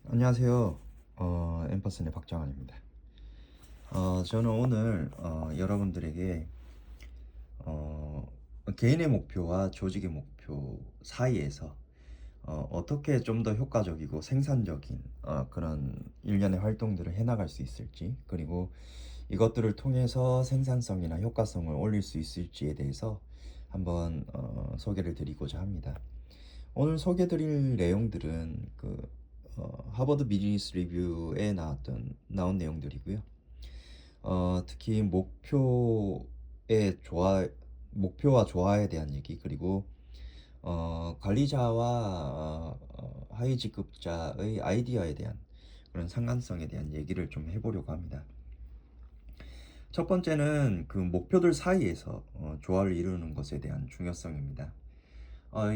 안녕하세요. 엠퍼슨의 박정환입니다. 저는 오늘 여러분들에게 어, 개인의 목표와 조직의 목표 사이에서 어떻게 좀 더 효과적이고 생산적인 그런 일련의 활동들을 해나갈 수 있을지, 그리고 이것들을 통해서 생산성이나 효과성을 올릴 수 있을지에 대해서 한번 소개를 드리고자 합니다. 오늘 소개드릴 내용들은 하버드 비즈니스 리뷰에 나온 내용들이고요. 특히 목표와 조화에 대한 얘기, 그리고 관리자와 하위 직급자의 아이디어에 대한 그런 상관성에 대한 얘기를 좀 해보려고 합니다. 첫 번째는 그 목표들 사이에서 조화를 이루는 것에 대한 중요성입니다.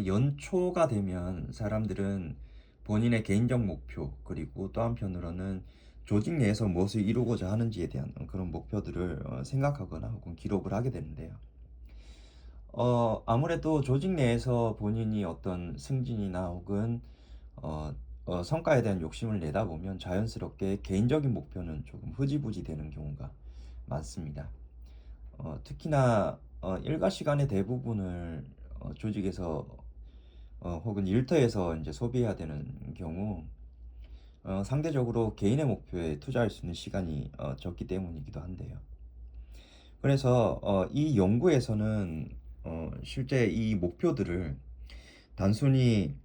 연초가 되면 사람들은 본인의 개인적 목표, 그리고 또 한편으로는 조직 내에서 무엇을 이루고자 하는지에 대한 그런 목표들을 생각하거나 혹은 기록을 하게 되는데요. 아무래도 조직 내에서 본인이 어떤 승진이나 혹은 성과에 대한 욕심을 내다 보면 자연스럽게 개인적인 목표는 조금 흐지부지 되는 경우가 많습니다. 특히나 일과 시간의 대부분을 조직에서 혹은 일터에서 이제 소비해야 되는 경우 상대적으로 개인의 목표에 투자할 수 있는 시간이 적기 때문이기도 한데요. 그래서 이 연구에서는 실제 이 목표들을 단순히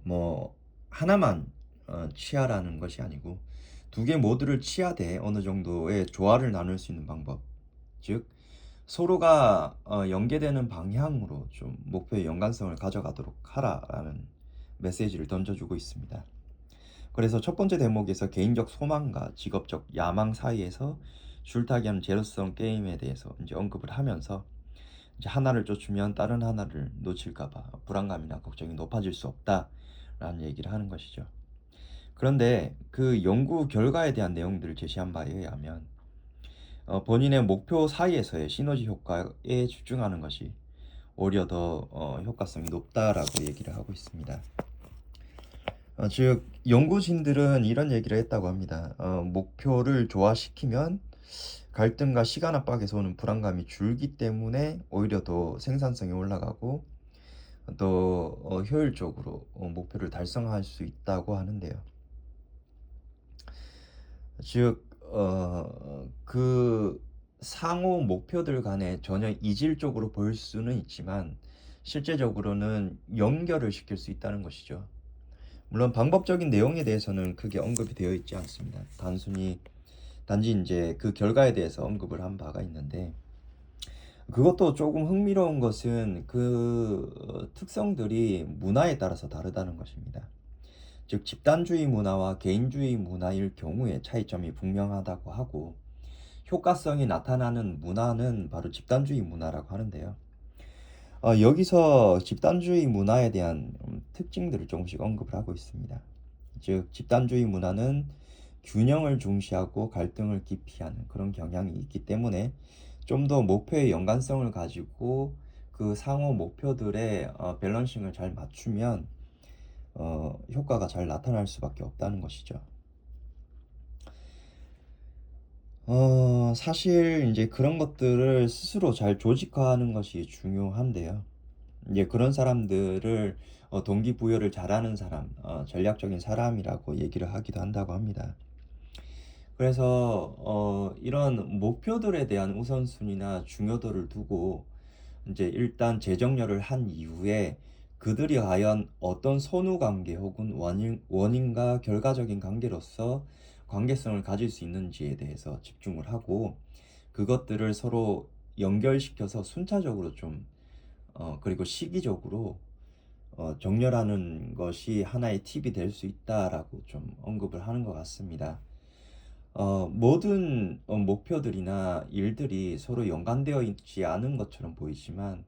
뭐 하나만 취하라는 것이 아니고 두 개 모두를 취하되 어느 정도의 조화를 나눌 수 있는 방법, 즉 서로가 연계되는 방향으로 좀 목표의 연관성을 가져가도록 하라라는 메시지를 던져주고 있습니다. 그래서 첫 번째 대목에서 개인적 소망과 직업적 야망 사이에서 줄타기하는 제로섬 게임에 대해서 이제 언급을 하면서, 이제 하나를 쫓으면 다른 하나를 놓칠까봐 불안감이나 걱정이 높아질 수 없다라는 얘기를 하는 것이죠. 그런데 그 연구 결과에 대한 내용들을 제시한 바에 의하면 본인의 목표 사이에서의 시너지 효과에 집중하는 것이 오히려 더 효과성이 높다라고 얘기를 하고 있습니다. 즉 연구진들은 이런 얘기를 했다고 합니다. 목표를 조화시키면 갈등과 시간 압박에서 오는 불안감이 줄기 때문에 오히려 더 생산성이 올라가고 또 효율적으로 목표를 달성할 수 있다고 하는데요. 즉, 그 상호 목표들 간에 전혀 이질적으로 보일 수는 있지만 실제적으로는 연결을 시킬 수 있다는 것이죠. 물론 방법적인 내용에 대해서는 크게 언급이 되어 있지 않습니다. 단지 이제 그 결과에 대해서 언급을 한 바가 있는데, 그것도 조금 흥미로운 것은 그 특성들이 문화에 따라서 다르다는 것입니다. 즉 집단주의 문화와 개인주의 문화일 경우에 차이점이 분명하다고 하고, 효과성이 나타나는 문화는 바로 집단주의 문화라고 하는데요. 여기서 집단주의 문화에 대한 특징들을 조금씩 언급을 하고 있습니다. 즉 집단주의 문화는 균형을 중시하고 갈등을 기피하는 그런 경향이 있기 때문에 좀 더 목표의 연관성을 가지고 그 상호 목표들의 밸런싱을 잘 맞추면 효과가 잘 나타날 수밖에 없다는 것이죠. 사실 이제 그런 것들을 스스로 잘 조직화하는 것이 중요한데요. 이제 그런 사람들을 동기부여를 잘하는 사람, 전략적인 사람이라고 얘기를 하기도 한다고 합니다. 그래서 이런 목표들에 대한 우선순위나 중요도를 두고 이제 일단 재정렬을 한 이후에 그들이 과연 어떤 선후 관계 혹은 원인과 결과적인 관계로서 관계성을 가질 수 있는지에 대해서 집중을 하고, 그것들을 서로 연결시켜서 순차적으로 좀 그리고 시기적으로 정렬하는 것이 하나의 팁이 될 수 있다라고 좀 언급을 하는 것 같습니다. 모든 목표들이나 일들이 서로 연관되어 있지 않은 것처럼 보이지만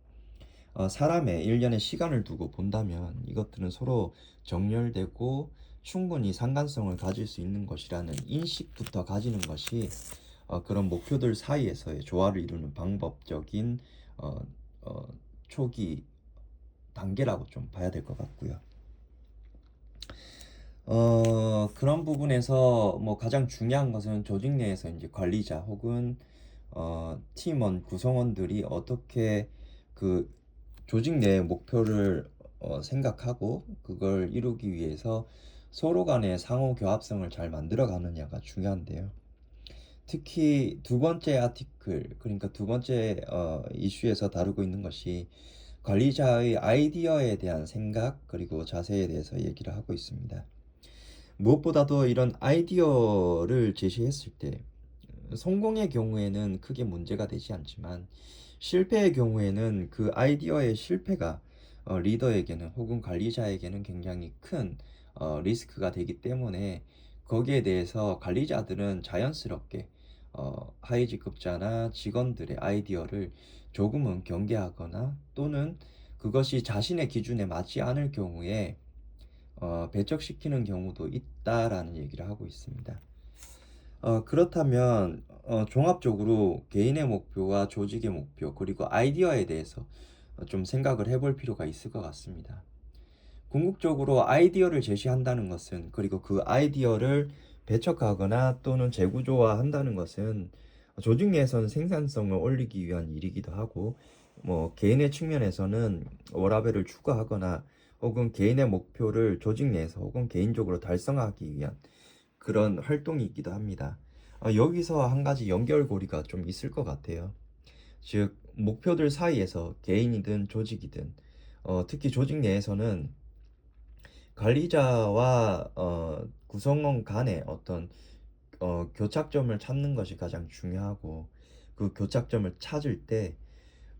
사람의 일련의 시간을 두고 본다면 이것들은 서로 정렬되고 충분히 상관성을 가질 수 있는 것이라는 인식부터 가지는 것이 그런 목표들 사이에서의 조화를 이루는 방법적인 어, 어, 초기 단계라고 좀 봐야 될 것 같고요. 그런 부분에서 뭐 가장 중요한 것은 조직 내에서 이제 관리자 혹은 팀원 구성원들이 어떻게 그 조직 내의 목표를 생각하고 그걸 이루기 위해서 서로 간의 상호 교합성을 잘 만들어 가느냐가 중요한데요. 특히 두 번째 아티클, 그러니까 두 번째 이슈에서 다루고 있는 것이 관리자의 아이디어에 대한 생각 그리고 자세에 대해서 얘기를 하고 있습니다. 무엇보다도 이런 아이디어를 제시했을 때 성공의 경우에는 크게 문제가 되지 않지만 실패의 경우에는 그 아이디어의 실패가 리더에게는 혹은 관리자에게는 굉장히 큰 리스크가 되기 때문에 거기에 대해서 관리자들은 자연스럽게 하위직급자나 직원들의 아이디어를 조금은 경계하거나 또는 그것이 자신의 기준에 맞지 않을 경우에 배척시키는 경우도 있다라는 얘기를 하고 있습니다. 그렇다면 종합적으로 개인의 목표와 조직의 목표 그리고 아이디어에 대해서 좀 생각을 해볼 필요가 있을 것 같습니다. 궁극적으로 아이디어를 제시한다는 것은 그리고 그 아이디어를 배척하거나 또는 재구조화한다는 것은 조직 내에서는 생산성을 올리기 위한 일이기도 하고 뭐 개인의 측면에서는 워라밸을 추구하거나 혹은 개인의 목표를 조직 내에서 혹은 개인적으로 달성하기 위한 그런 활동이기도 합니다. 여기서 한 가지 연결고리가 좀 있을 것 같아요. 즉, 목표들 사이에서 개인이든 조직이든, 특히 조직 내에서는 관리자와 구성원 간의 어떤 교착점을 찾는 것이 가장 중요하고 그 교착점을 찾을 때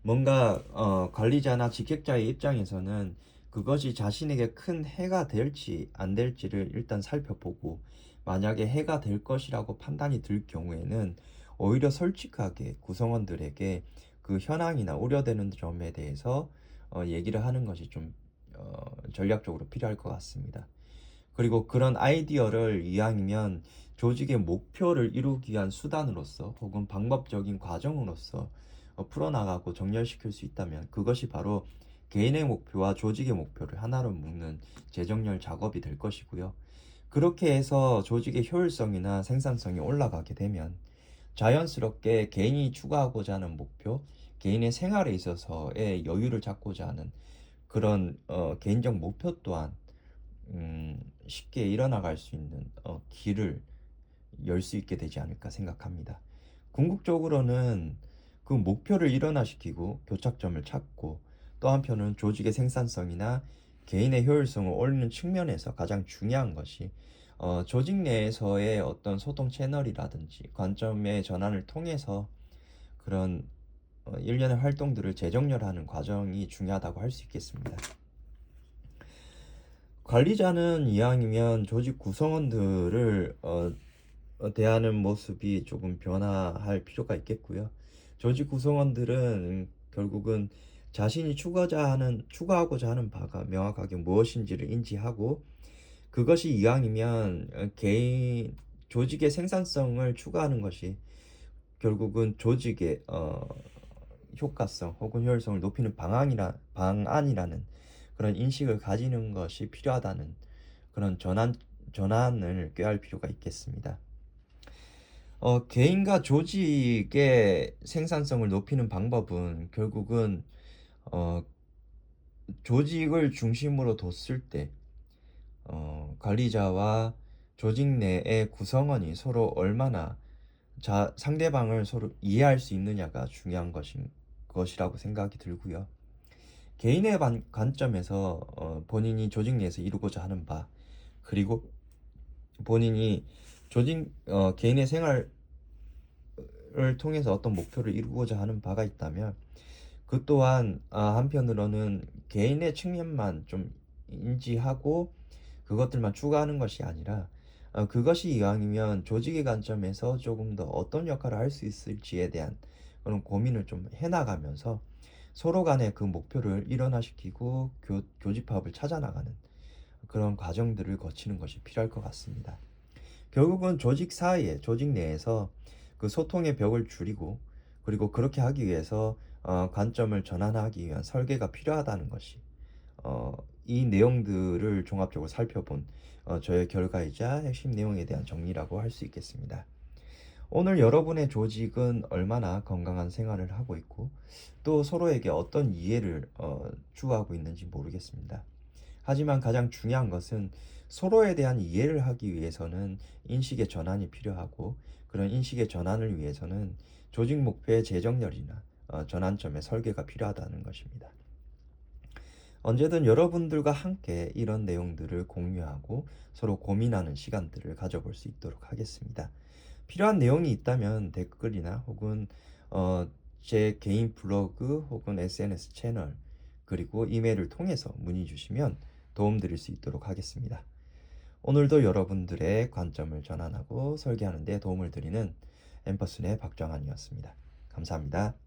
뭔가 관리자나 직책자의 입장에서는 그것이 자신에게 큰 해가 될지 안 될지를 일단 살펴보고 만약에 해가 될 것이라고 판단이 들 경우에는 오히려 솔직하게 구성원들에게 그 현황이나 우려되는 점에 대해서 얘기를 하는 것이 좀 전략적으로 필요할 것 같습니다. 그리고 그런 아이디어를 이왕이면 조직의 목표를 이루기 위한 수단으로서 혹은 방법적인 과정으로서 풀어나가고 정렬시킬 수 있다면 그것이 바로 개인의 목표와 조직의 목표를 하나로 묶는 재정렬 작업이 될 것이고요. 그렇게 해서 조직의 효율성이나 생산성이 올라가게 되면 자연스럽게 개인이 추구하고자 하는 목표, 개인의 생활에 있어서의 여유를 찾고자 하는 그런 개인적 목표 또한 쉽게 일어나갈 수 있는 길을 열 수 있게 되지 않을까 생각합니다. 궁극적으로는 그 목표를 일어나시키고 교착점을 찾고 또 한편은 조직의 생산성이나 개인의 효율성을 올리는 측면에서 가장 중요한 것이 조직 내에서의 어떤 소통 채널이라든지 관점의 전환을 통해서 그런 일련의 활동들을 재정렬하는 과정이 중요하다고 할 수 있겠습니다. 관리자는 이왕이면 조직 구성원들을 대하는 모습이 조금 변화할 필요가 있겠고요. 조직 구성원들은 결국은 자신이 추구하고자 하는 바가 명확하게 무엇인지를 인지하고 그것이 이왕이면 개인 조직의 생산성을 추구하는 것이 결국은 조직의 효과성 혹은 효율성을 높이는 방안이라는 그런 인식을 가지는 것이 필요하다는 그런 전환을 꾀할 필요가 있겠습니다. 개인과 조직의 생산성을 높이는 방법은 결국은 어, 조직을 중심으로 뒀을 때 관리자와 조직 내의 구성원이 서로 얼마나 상대방을 서로 이해할 수 있느냐가 중요한 것이라고 생각이 들고요. 개인의 관점에서 본인이 조직 내에서 이루고자 하는 바 그리고 본인이 개인의 생활을 통해서 어떤 목표를 이루고자 하는 바가 있다면 그 또한 한편으로는 개인의 측면만 좀 인지하고 그것들만 추가하는 것이 아니라 그것이 이왕이면 조직의 관점에서 조금 더 어떤 역할을 할 수 있을지에 대한 그런 고민을 좀 해나가면서 서로 간의 그 목표를 일원화시키고 교집합을 찾아 나가는 그런 과정들을 거치는 것이 필요할 것 같습니다. 결국은 조직 내에서 그 소통의 벽을 줄이고 그리고 그렇게 하기 위해서 관점을 전환하기 위한 설계가 필요하다는 것이 이 내용들을 종합적으로 살펴본 저의 결과이자 핵심 내용에 대한 정리라고 할 수 있겠습니다. 오늘 여러분의 조직은 얼마나 건강한 생활을 하고 있고 또 서로에게 어떤 이해를 추구하고 있는지 모르겠습니다. 하지만 가장 중요한 것은 서로에 대한 이해를 하기 위해서는 인식의 전환이 필요하고, 그런 인식의 전환을 위해서는 조직 목표의 재정렬이나 전환점의 설계가 필요하다는 것입니다. 언제든 여러분들과 함께 이런 내용들을 공유하고 서로 고민하는 시간들을 가져볼 수 있도록 하겠습니다. 필요한 내용이 있다면 댓글이나 혹은 어, 제 개인 블로그 혹은 SNS 채널 그리고 이메일을 통해서 문의 주시면 도움드릴 수 있도록 하겠습니다. 오늘도 여러분들의 관점을 전환하고 설계하는 데 도움을 드리는 엠퍼슨의 박정환이었습니다. 감사합니다.